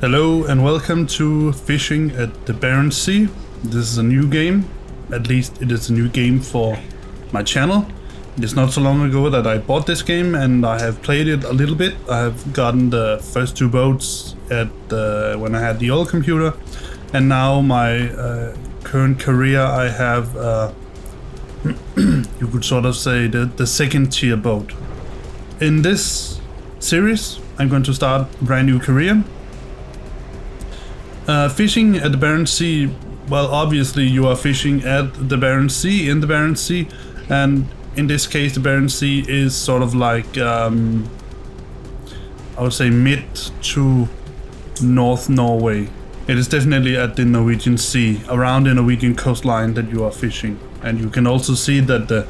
Hello and welcome to Fishing at the Barents Sea. This is a new game, at least it is a new game for my channel. It is not so long ago that I bought this game and I have played it a little bit. I have gotten the first two boats when I had the old computer, and now my current career I have, you could sort of say, the second tier boat. In this series I'm going to start a brand new career. Fishing at the Barents Sea, well, obviously you are fishing at the Barents Sea, in the Barents Sea, and in this case the Barents Sea is sort of like, I would say mid to North Norway. It is definitely at the Norwegian Sea, around the Norwegian coastline that you are fishing. And you can also see that the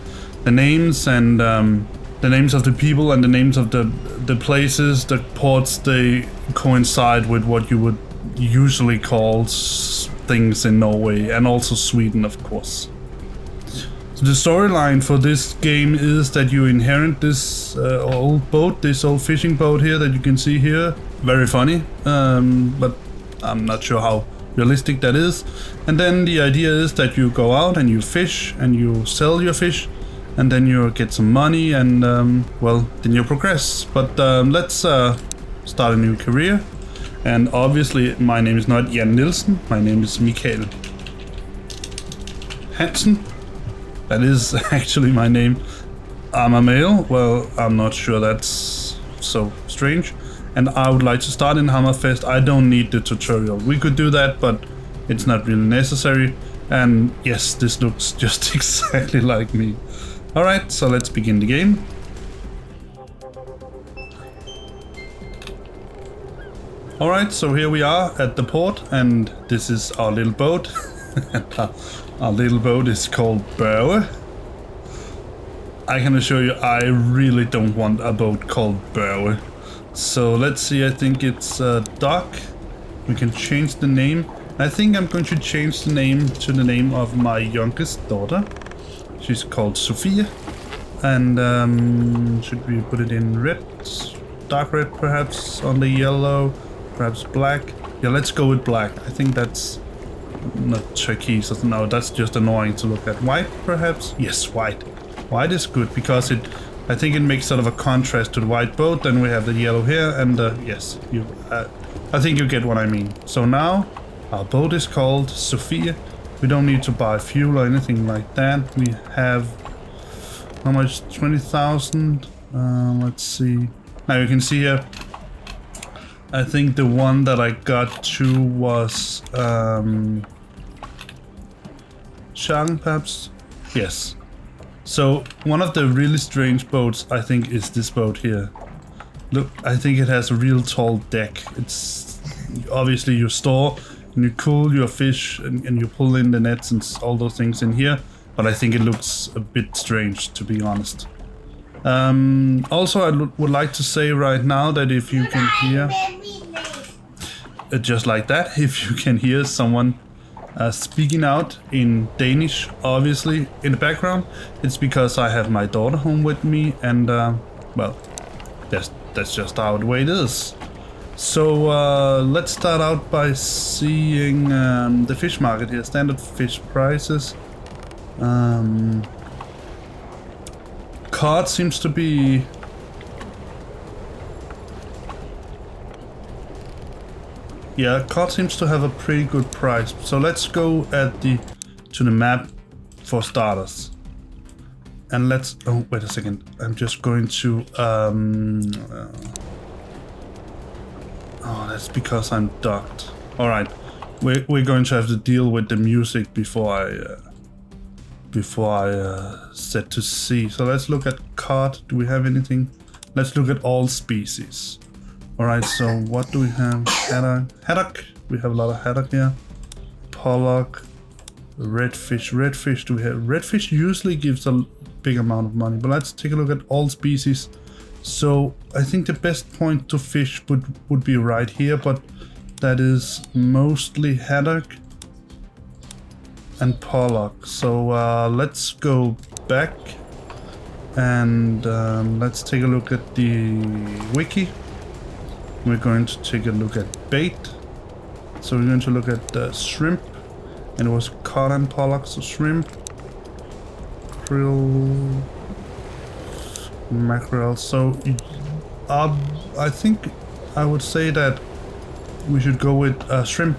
names and the names of the people and the names of the places, the ports, they coincide with what you would usually call things in Norway, and also Sweden, of course. So the storyline for this game is that you inherit this old boat, this old fishing boat here that you can see here. Very funny, but I'm not sure how realistic that is. And then the idea is that you go out and you fish and you sell your fish, and then you get some money, and well, then you progress. But let's start a new career. And obviously my name is not Jan Nielsen, my name is Mackerel Hansen. That is actually my name. I'm a male, well, I'm not sure that's so strange. And I would like to start in Hammerfest. I don't need the tutorial. We could do that, but it's not really necessary. And yes, this looks just exactly like me. Alright, so let's begin the game. Alright, so here we are at the port, and this is our little boat. Our little boat is called Børge. I can assure you, I really don't want a boat called Børge. So let's see, I think it's Dock. We can change the name. I think I'm going to change the name to the name of my youngest daughter. She's called Sophia. And should we put it in red? Dark red perhaps, on the yellow. Perhaps black. Yeah, let's go with black. I think that's not turquoise. No, that's just annoying to look at. White, perhaps? Yes, white. White is good because I think it makes sort of a contrast to the white boat. Then we have the yellow here, and yes, I think you get what I mean. So now our boat is called Sophia. We don't need to buy fuel or anything like that. We have how much? 20,000. Let's see. Now you can see here. I think the one that I got to was Shang, perhaps? Yes. So one of the really strange boats, I think, is this boat here. Look, I think it has a real tall deck. It's obviously you store and you cool your fish and you pull in the nets and all those things in here. But I think it looks a bit strange, to be honest. Also, I would like to say right now that if you can hear, just like that, if you can hear someone speaking out in Danish, obviously, in the background, it's because I have my daughter home with me, and well, that's just how the way it is. So let's start out by seeing the fish market here, standard fish prices. Cod seems to be cod seems to have a pretty good price. So let's go to the map for starters. And let's wait a second. I'm just going to that's because I'm docked. Alright. We're going to have to deal with the music before I set to sea. So let's look at cod. Do we have anything? Let's look at all species. Alright, so what do we have? Haddock. We have a lot of haddock here. Pollock. Redfish. Redfish. Do we have? Redfish usually gives a big amount of money, but let's take a look at all species. So I think the best point to fish would be right here, but that is mostly haddock and pollock. So let's go back and let's take a look at the wiki. We're going to take a look at bait. So we're going to look at the shrimp, and it was cod and pollock, so shrimp, krill, mackerel. So I think I would say that we should go with shrimp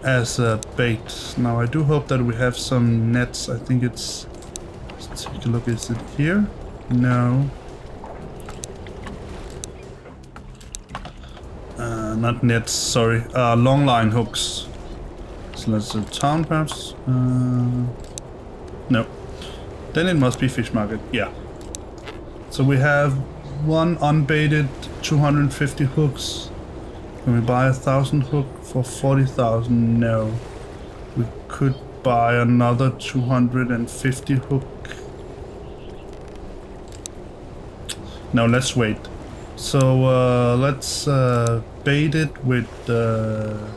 as a bait. Now I do hope that we have some nets. I think it's, let's take a look, is it here? No. Not nets, sorry. Long line hooks. So let's do town perhaps. No. Then it must be fish market, yeah. So we have one unbaited 250 hooks. Can we buy 1,000 hook for 40,000? No. We could buy another 250 hook. No, let's wait. So let's bait it with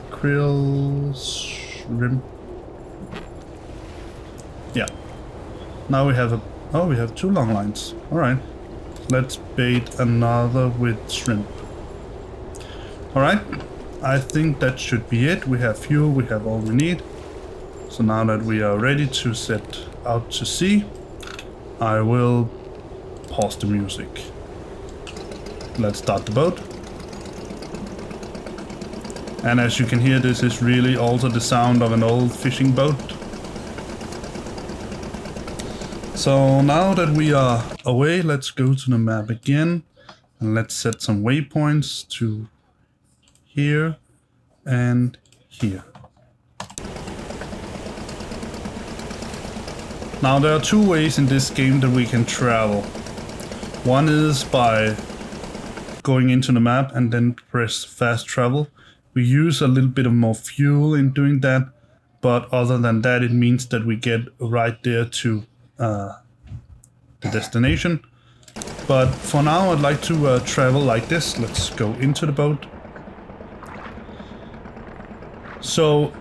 krill, shrimp. Yeah. Now we have we have 2 long lines. All right. Let's bait another with shrimp. All right. I think that should be it. We have fuel. We have all we need. So now that we are ready to set out to sea, I will pause the music. Let's start the boat. And as you can hear, this is really also the sound of an old fishing boat. So now that we are away, let's go to the map again. And let's set some waypoints to here and here. Now there are 2 ways in this game that we can travel. One is by going into the map and then press fast travel. We use a little bit of more fuel in doing that, but other than that it means that we get right there to the destination. But for now I'd like to travel like this. Let's go into the boat. So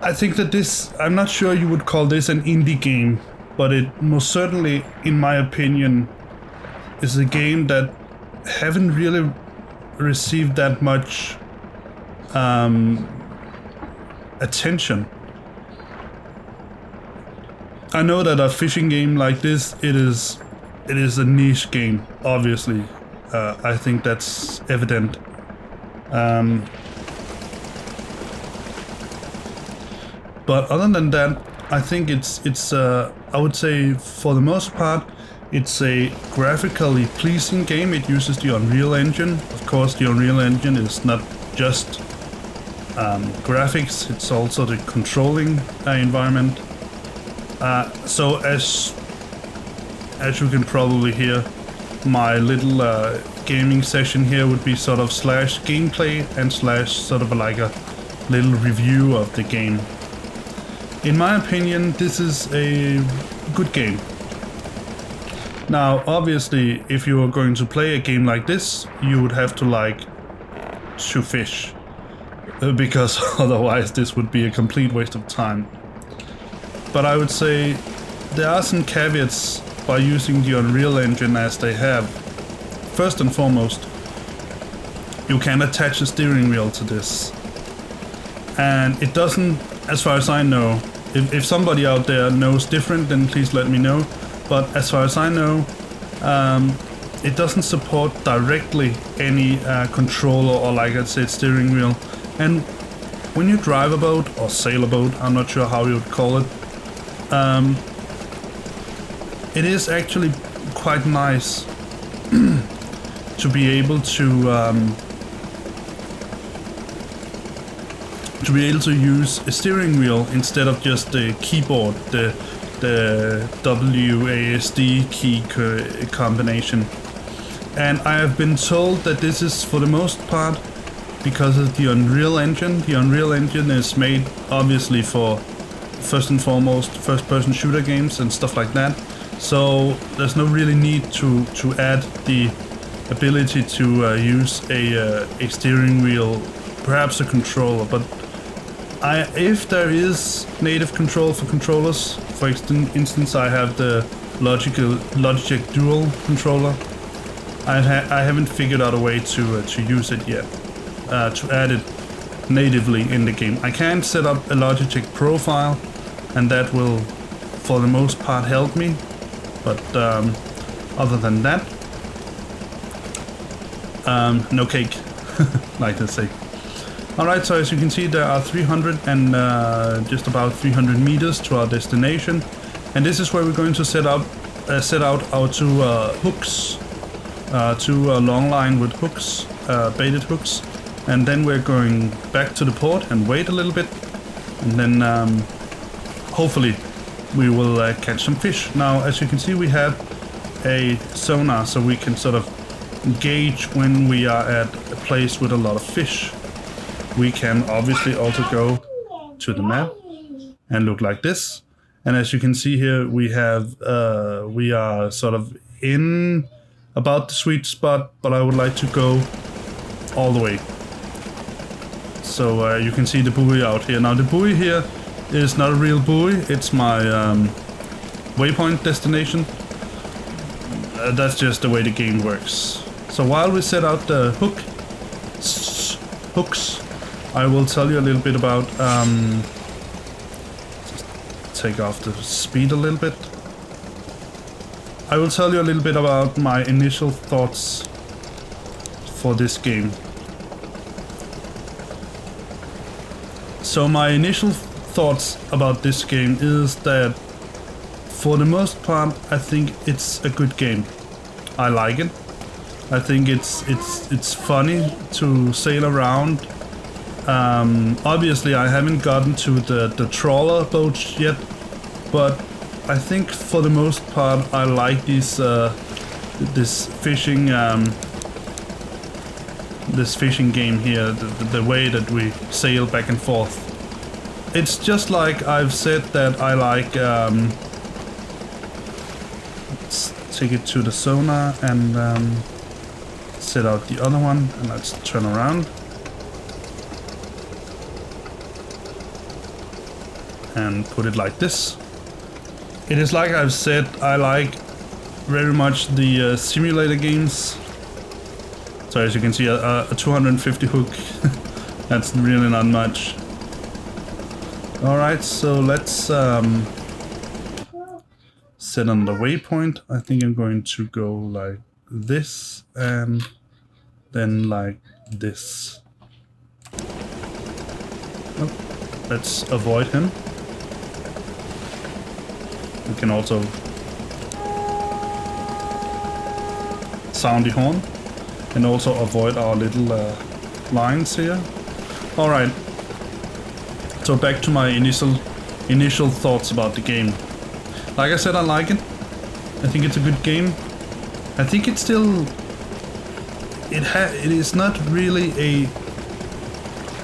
I think that this, I'm not sure you would call this an indie game, but it most certainly, in my opinion, is a game that haven't really received that much attention. I know that a fishing game like this, it is a niche game, obviously. I think that's evident. But other than that, I think it's I would say for the most part, it's a graphically pleasing game. It uses the Unreal Engine. Of course, the Unreal Engine is not just graphics, it's also the controlling environment. So as you can probably hear, my little gaming session here would be sort of slash gameplay and slash sort of like a little review of the game. In my opinion, this is a good game. Now, obviously, if you are going to play a game like this, you would have to like to fish, because otherwise this would be a complete waste of time. But I would say there are some caveats by using the Unreal Engine as they have. First and foremost, you can attach a steering wheel to this. And it doesn't, as far as I know, if somebody out there knows different, then please let me know. But as far as I know, it doesn't support directly any controller or, like I said, steering wheel. And when you drive a boat or sail a boat, I'm not sure how you would call it, it is actually quite nice to be able to use a steering wheel instead of just the keyboard, the WASD key combination. And I have been told that this is for the most part because of the Unreal Engine. The Unreal Engine is made obviously for, first and foremost, first-person shooter games and stuff like that. So there's no really need to add the ability to use a steering wheel, perhaps a controller. But if there is native control for controllers, for instance, I have the Logitech Dual controller. I haven't figured out a way to use it yet. to add it natively in the game. I can set up a Logitech profile, and that will, for the most part, help me. But other than that, no cake, like they say. Alright, so as you can see, there are 300 and just about 300 meters to our destination, and this is where we're going to set out our two hooks, two long line with hooks, baited hooks, and then we're going back to the port and wait a little bit, and then hopefully we will catch some fish. Now, as you can see, we have a sonar, so we can sort of gauge when we are at a place with a lot of fish. We can obviously also go to the map and look like this. And as you can see here, we are sort of in about the sweet spot, but I would like to go all the way. So you can see the buoy out here. Now the buoy here is not a real buoy, it's my waypoint destination. That's just the way the game works. So while we set out the hooks, I will tell you a little bit about, just take off the speed a little bit. I will tell you a little bit about my initial thoughts for this game. So my initial thoughts about this game is that for the most part, I think it's a good game. I like it. I think it's funny to sail around. Obviously, I haven't gotten to the trawler boats yet, but I think for the most part, I like this fishing game here. The way that we sail back and forth. It's just like I've said that I like. Let's take it to the sonar and set out the other one, and let's turn around. And put it like this. It is like I've said, I like very much the simulator games. So as you can see, a 250 hook, that's really not much. Alright, so let's set on the waypoint. I think I'm going to go like this and then like this. Oh, let's avoid him. We can also sound the horn and also avoid our little lines here. Alright, so back to my initial thoughts about the game. Like I said, I like it. I think it's a good game. I think it's still... It is not really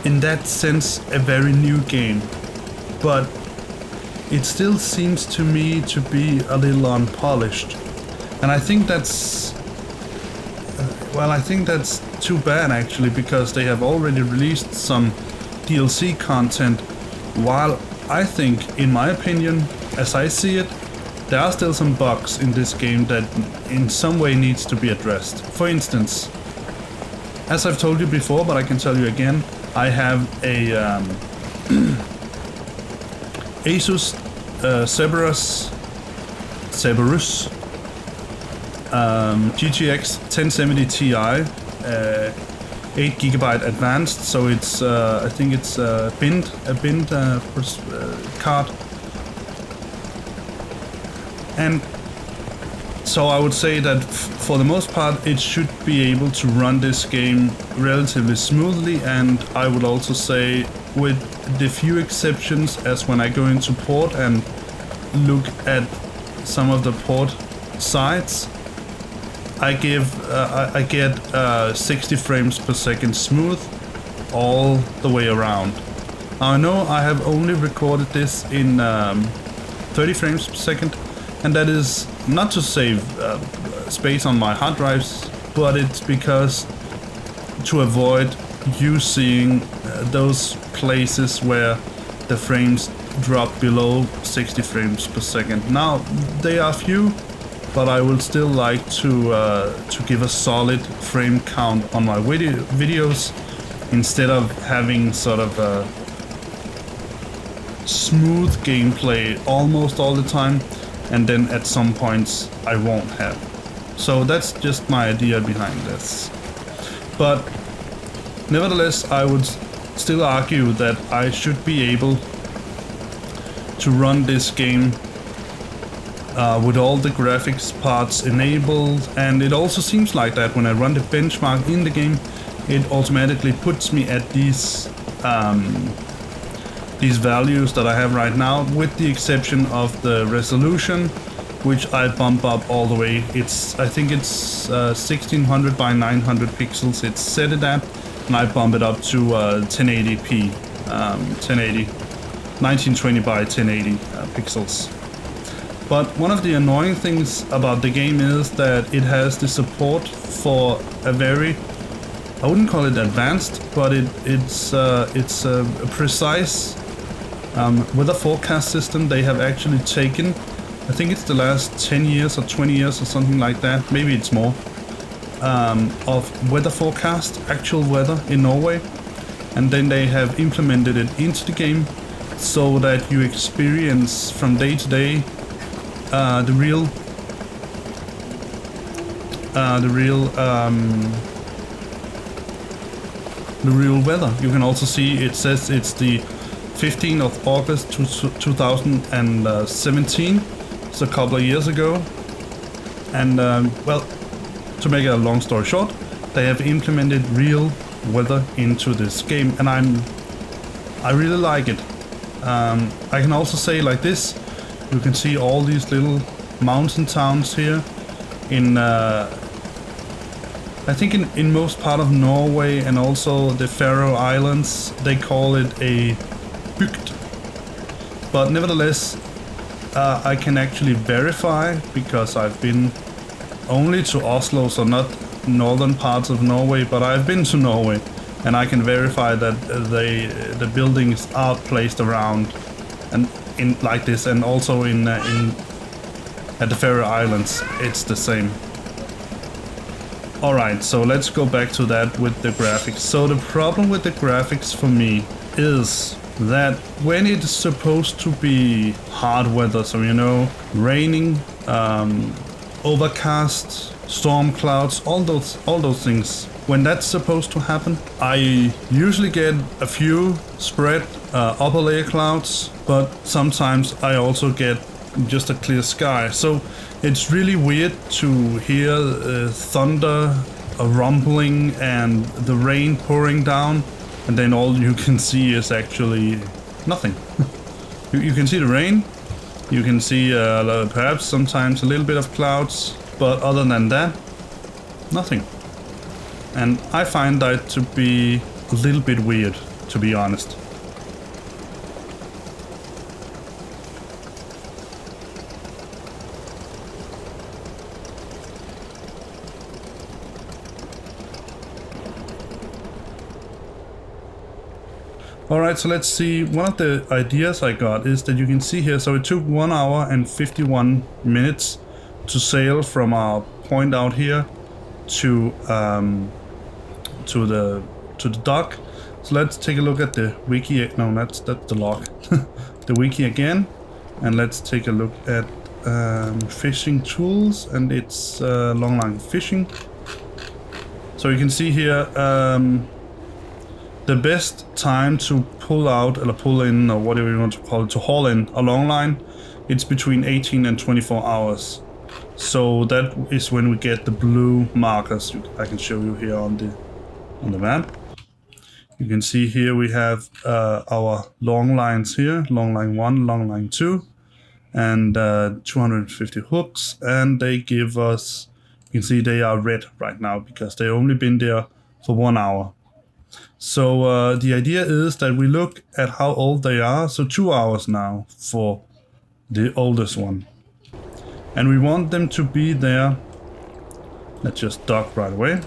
in that sense, a very new game. But it still seems to me to be a little unpolished. And I think that's... well, I think that's too bad actually, because they have already released some DLC content, while I think, in my opinion, as I see it, there are still some bugs in this game that in some way needs to be addressed. For instance, as I've told you before, but I can tell you again, I have a Asus Cerberus GTX 1070 Ti, 8GB advanced, so it's I think it's a binned card, and so I would say that for the most part it should be able to run this game relatively smoothly, and I would also say, with the few exceptions, as when I go into port and look at some of the port sites, I get 60 frames per second smooth all the way around. I know I have only recorded this in 30 frames per second, and that is not to save space on my hard drives, but it's because to avoid you seeing those places where the frames drop below 60 frames per second. Now, they are few, but I would still like to give a solid frame count on my videos instead of having sort of a smooth gameplay almost all the time, and then at some points I won't have. So that's just my idea behind this. But nevertheless, I would still argue that I should be able to run this game with all the graphics parts enabled, and it also seems like that when I run the benchmark in the game, it automatically puts me at these values that I have right now, with the exception of the resolution, which I bump up all the way. I think it's 1600 by 900 pixels it's set it at, and I bump it up to 1080p, 1920 by 1080 pixels. But one of the annoying things about the game is that it has the support for a very, I wouldn't call it advanced, but it's a precise weather forecast system. They have actually taken, I think it's the last 10 years or 20 years or something like that, maybe it's more, of weather forecast, actual weather in Norway, and then they have implemented it into the game so that you experience from day to day the real weather. You can also see it says it's the 15th of August 2017. It's a couple of years ago, and well, to make a long story short, they have implemented real weather into this game, and I really like it. I can also say like this. You can see all these little mountain towns here in I think in most part of Norway, and also the Faroe Islands, they call it a bygd. But nevertheless, I can actually verify, because I've been only to Oslo, so not northern parts of Norway, but I've been to Norway, and I can verify that the buildings are placed around and in like this, and also in at the Faroe Islands it's the same. Alright, so let's go back to that with the graphics. So the problem with the graphics for me is that when it's supposed to be hard weather, so you know, raining, overcast, storm clouds, all those things, when that's supposed to happen, I usually get a few spread upper layer clouds, but sometimes I also get just a clear sky. So it's really weird to hear thunder, a rumbling, and the rain pouring down, and then all you can see is actually nothing. You can see the rain, you can see perhaps sometimes a little bit of clouds, but other than that, nothing. And I find that to be a little bit weird, to be honest. Alright, so let's see. One of the ideas I got is that you can see here, so it took 1 hour and 51 minutes to sail from our point out here to the dock. So let's take a look at the wiki. No, that's the log. The wiki again, and let's take a look at fishing tools, and it's longline fishing. So you can see here the best time to pull out or pull in, or whatever you want to call it, to haul in a long line, it's between 18 and 24 hours. So that is when we get the blue markers. I can show you here on the map. You can see here we have our long lines here, long line 1, long line 2, and 250 hooks, and they give us, you can see they are red right now because they've only been there for 1 hour. So the idea is that we look at how old they are, so 2 hours now for the oldest one. And we want them to be there. Let's just dock right away.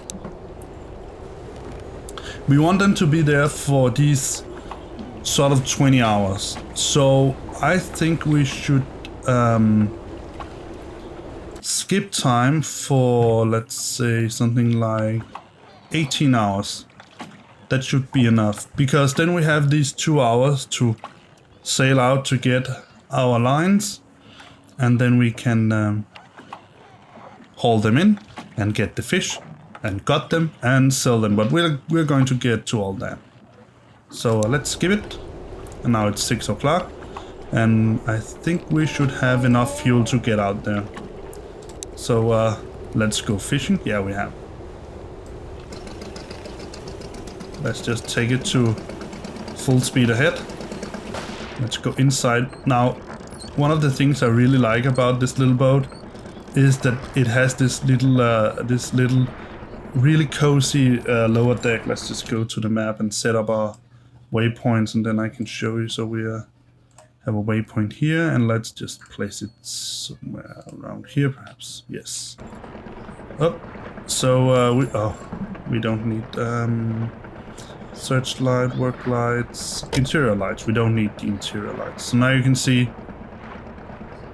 We want them to be there for these sort of 20 hours. So I think we should skip time for, let's say, something like 18 hours. that should be enough, because then we have these 2 hours to sail out to get our lines, and then we can haul them in and get the fish and gut them and sell them. But we're going to get to all that. So let's skip it. And now it's 6 o'clock, and I think we should have enough fuel to get out there. So let's go fishing. Yeah, we have. Let's just take it to full speed ahead. Let's go inside. Now, one of the things I really like about this little boat is that it has this little really cozy lower deck. Let's just go to the map and set up our waypoints, and then I can show you. So we have a waypoint here, and let's just place it somewhere around here, perhaps. Yes. Oh, so we don't need searchlight, work lights, interior lights. We don't need the interior lights. So now you can see.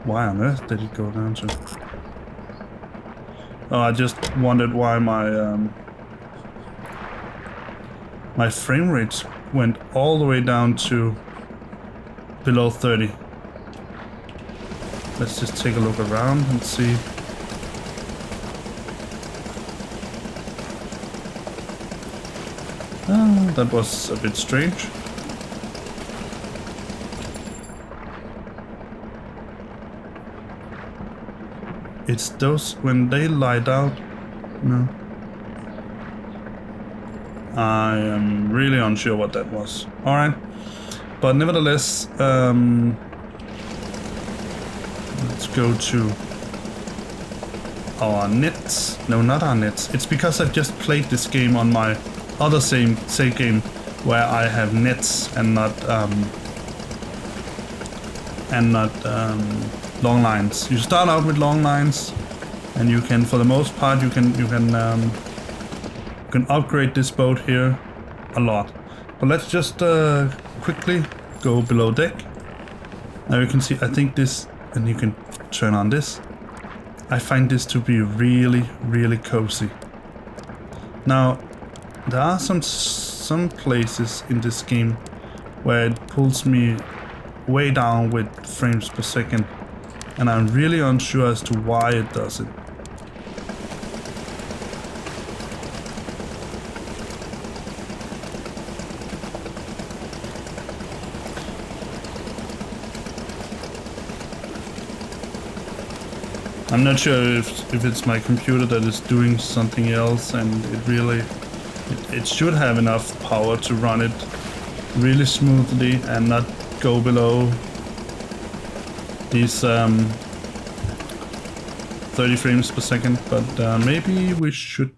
Why on earth did it go down to? Oh, I just wondered why my frame rates went all the way down to below 30. Let's just take a look around and see. Oh, that was a bit strange. It's those when they light out. No. I am really unsure what that was. Alright. But nevertheless, let's go to our nets. No, not our nets. It's because I've just played this game on my other save game where I have nets and not long lines. You start out with long lines, and you can, for the most part, you can upgrade this boat here a lot. But let's just quickly go below deck. Now you can see, I think this, and you can turn on this. I find this to be really, really cozy. Now, there are some places in this game where it pulls me way down with frames per second, and I'm really unsure as to why it does it. I'm not sure if it's my computer that is doing something else, and it should have enough power to run it really smoothly and not go below these 30 frames per second, but maybe we should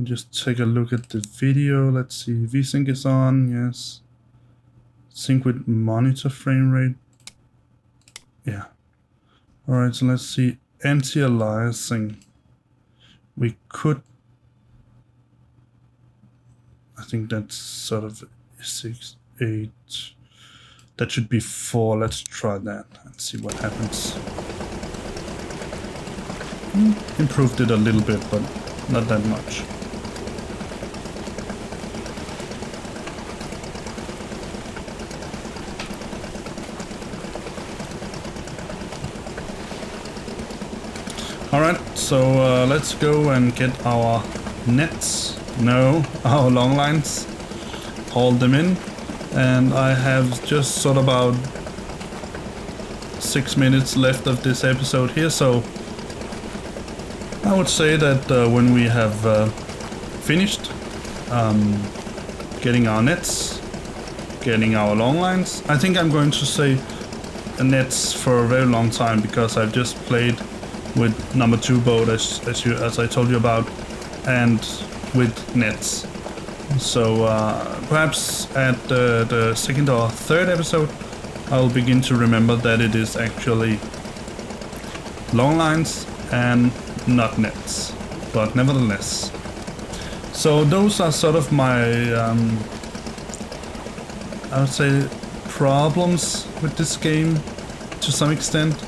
just take a look at the video. Let's see, VSync is on, yes. Sync with monitor frame rate. Yeah. Alright, so let's see, anti-aliasing. We could, I think that's sort of 6, 8. That should be 4. Let's try that and see what happens. Improved it a little bit, but not that much. Alright, so let's go and get our nets. No, our long lines. Haul them in. And I have just sort of about 6 minutes left of this episode here, so I would say that when we have finished getting our nets, getting our long lines, I think I'm going to say nets for a very long time, because I've just played with number 2 boat as I told you about, and with nets. So perhaps at the second or third episode I'll begin to remember that it is actually long lines and not nets, but nevertheless. So those are sort of my I would say problems with this game to some extent,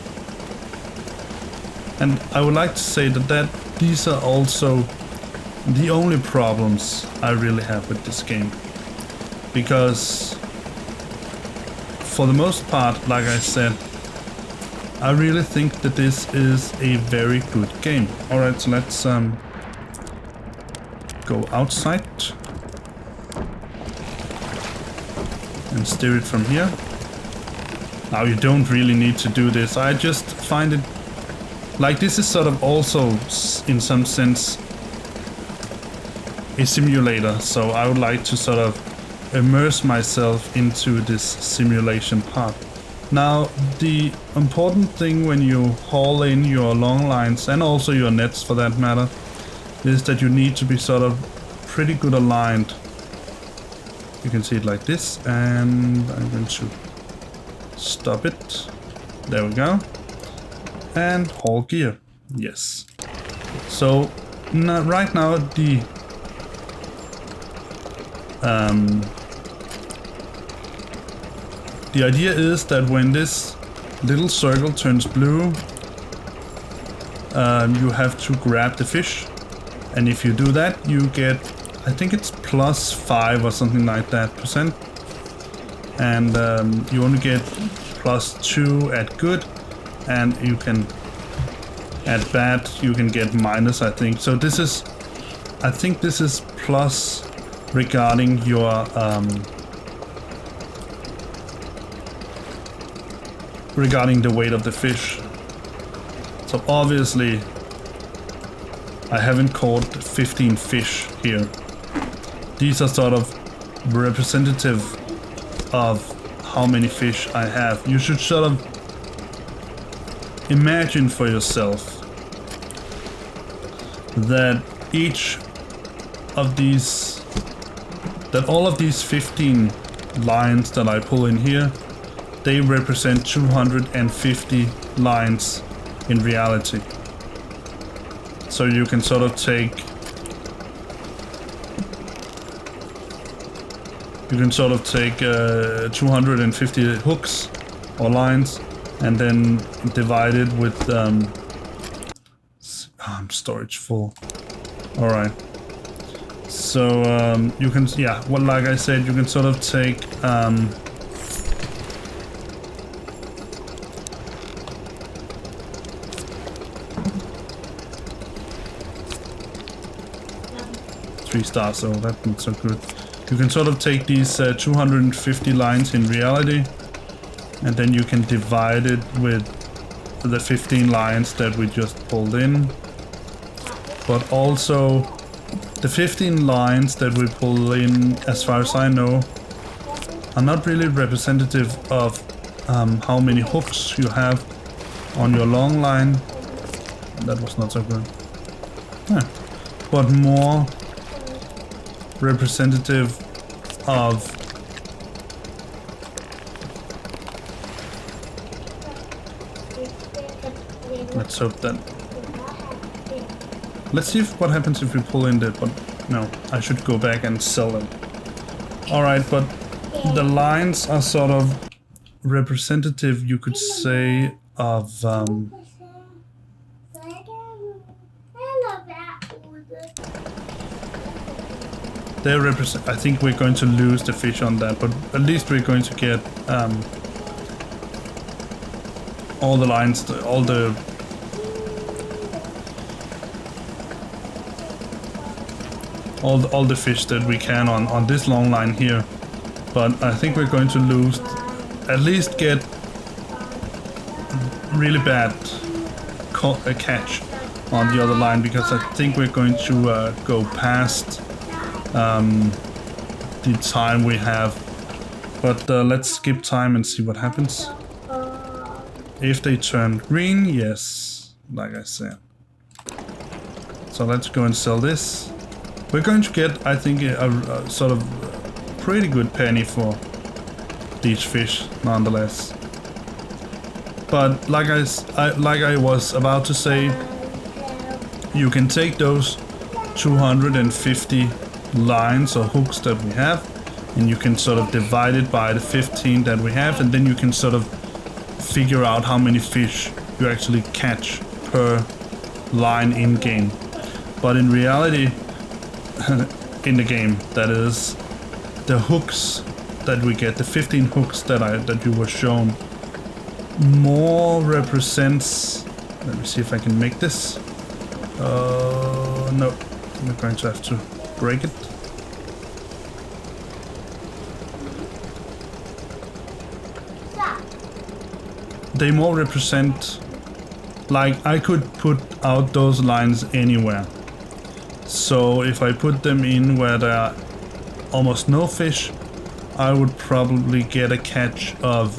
and I would like to say that these are also the only problems I really have with this game. Because for the most part, like I said, I really think that this is a very good game. Alright, so let's go outside and steer it from here. Now you don't really need to do this. I just find it like this is sort of also in some sense a simulator, so I would like to sort of immerse myself into this simulation part. Now the important thing when you haul in your long lines, and also your nets for that matter, is that you need to be sort of pretty good aligned. You can see it like this, and I'm going to stop it. There we go. And haul gear. Yes. So right now the idea is that when this little circle turns blue, you have to grab the fish, and if you do that, you get, I think it's +5 or something like that %, and you only get +2 at good, and you can at bad you can get minus, I think. So this is, I think this is plus regarding your regarding the weight of the fish. So obviously I haven't caught 15 fish here. These are sort of representative of how many fish I have. You should sort of imagine for yourself that each of these, that all of these 15 lines that I pull in here, they represent 250 lines in reality. So you can sort of take, you can sort of take 250 hooks or lines and then divide it with storage full. All right. So you can, yeah, well, like I said, you can sort of take 3 stars, so that's not so good. You can sort of take these 250 lines in reality, and then you can divide it with the 15 lines that we just pulled in. But also, the 15 lines that we pull in, as far as I know, are not really representative of how many hooks you have on your long line. That was not so good. Yeah. But more representative of let's hope that, let's see what happens if we pull in the, but no, I should go back and sell them. Alright, but the lines are sort of representative, you could say, of they represent, I think we're going to lose the fish on that, but at least we're going to get all the lines, all the fish that we can on this long line here. But I think we're going to lose, at least get really bad catch on the other line, because I think we're going to go past the time we have. But let's skip time and see what happens. If they turn green, yes, like I said. So let's go and sell this. We're going to get, I think, a sort of pretty good penny for these fish, nonetheless. But like I was about to say, you can take those 250 lines or hooks that we have, and you can sort of divide it by the 15 that we have, and then you can sort of figure out how many fish you actually catch per line in game. But in reality, in the game. That is the hooks that we get, the 15 hooks that you were shown, more represents. Let me see if I can make this. No, we're going to have to break it. They more represent, like I could put out those lines anywhere. So if I put them in where there are almost no fish, I would probably get a catch of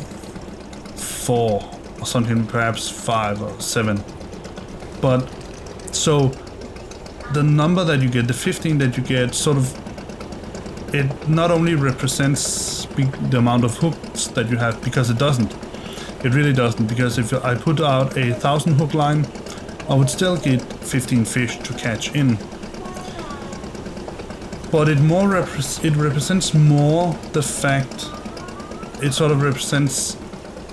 4 or something, perhaps 5 or 7. But so the number that you get, the 15 that you get, sort of, it not only represents the amount of hooks that you have, because it doesn't. It really doesn't, because if I put out 1,000 hook line, I would still get 15 fish to catch in. But it represents more the fact, it sort of represents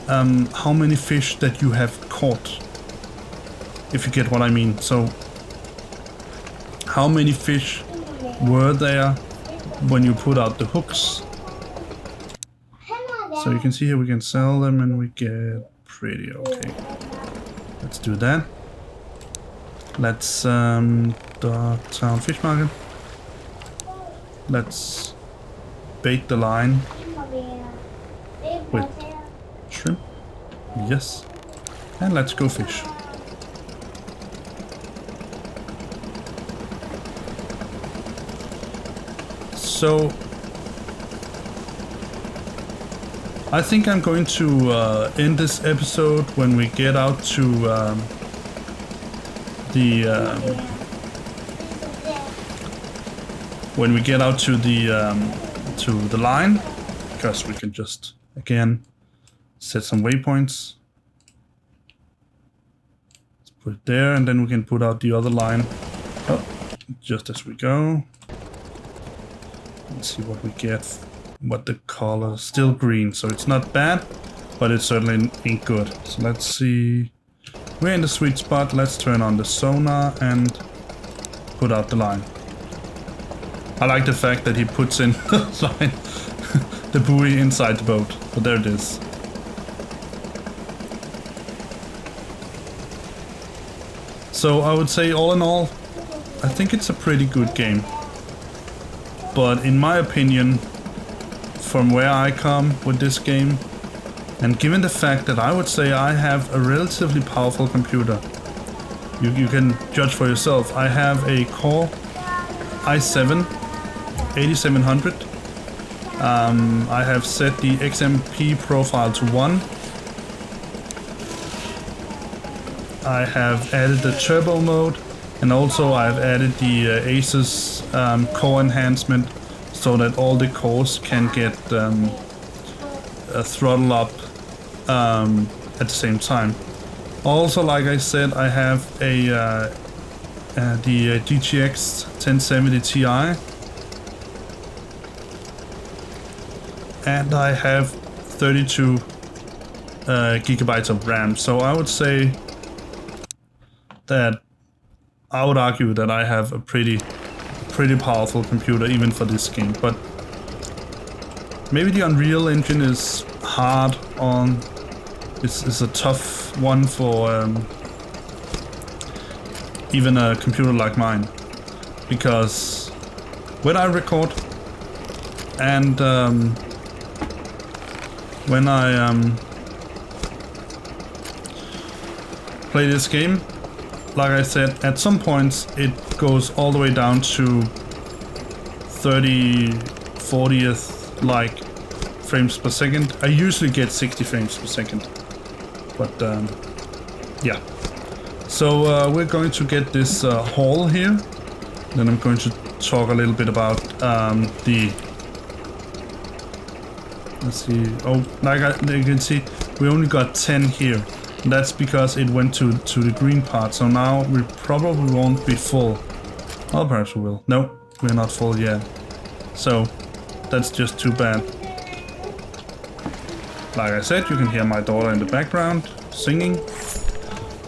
how many fish that you have caught, if you get what I mean. So how many fish were there when you put out the hooks? So you can see here we can sell them and we get pretty okay. Let's do that. Let's Town Fish Market. Let's bait the line with shrimp. Yes. And let's go fish. So I think I'm going to end this episode when we get out to the line, because we can just again set some waypoints. Let's put it there, and then we can put out the other line. Oh, just as we go. Let's see what we get. What the color, still green, so it's not bad, but it certainly ain't good. So let's see, we're in the sweet spot. Let's turn on the sonar and put out the line. I like the fact that he puts in the line, the buoy inside the boat, but there it is. So I would say all in all, I think it's a pretty good game, but in my opinion, from where I come with this game, and given the fact that I would say I have a relatively powerful computer, you can judge for yourself. I have a Core i7 8700. I have set the XMP profile to 1. I have added the turbo mode, and also I've added the Asus core enhancement, so that all the cores can get a throttle up at the same time. Also, like I said, I have the GTX 1070 Ti, and I have 32 gigabytes of RAM. So I would say that I would argue that I have a pretty powerful computer even for this game. But maybe the Unreal Engine is hard on, it's a tough one for even a computer like mine, because when I record and when I play this game, like I said, at some points it goes all the way down to 40th like frames per second. I usually get 60 frames per second, but yeah. So we're going to get this haul here. Then I'm going to talk a little bit about let's see. Oh, you can see, we only got 10 here. That's because it went to the green part. So now we probably won't be full. Well, perhaps we will. No, we're not full yet. So that's just too bad. Like I said, you can hear my daughter in the background singing.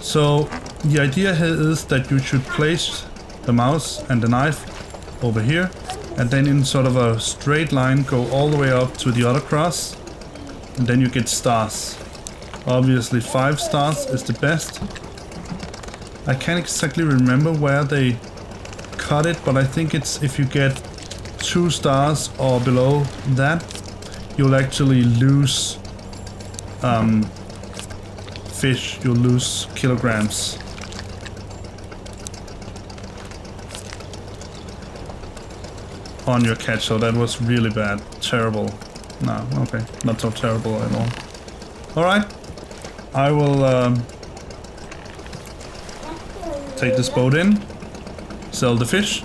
So the idea here is that you should place the mouse and the knife over here, and then in sort of a straight line go all the way up to the other cross, and then you get stars. Obviously 5 stars is the best. I can't exactly remember where they cut it, but I think it's if you get 2 stars or below that, you'll actually lose fish, you'll lose kilograms. On your catch, so that was really bad. Terrible. No, okay, not so terrible at all. Alright, I will take this boat in, sell the fish,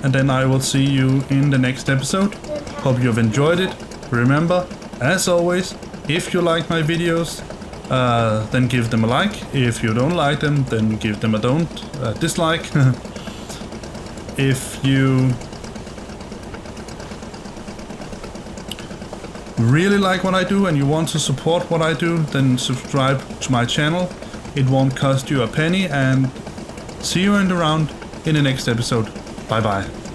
and then I will see you in the next episode. Hope you've enjoyed it. Remember, as always, if you like my videos, then give them a like. If you don't like them, then give them a dislike. If you really like what I do and you want to support what I do, then subscribe to my channel. It won't cost you a penny, and see you around in the next episode. Bye bye.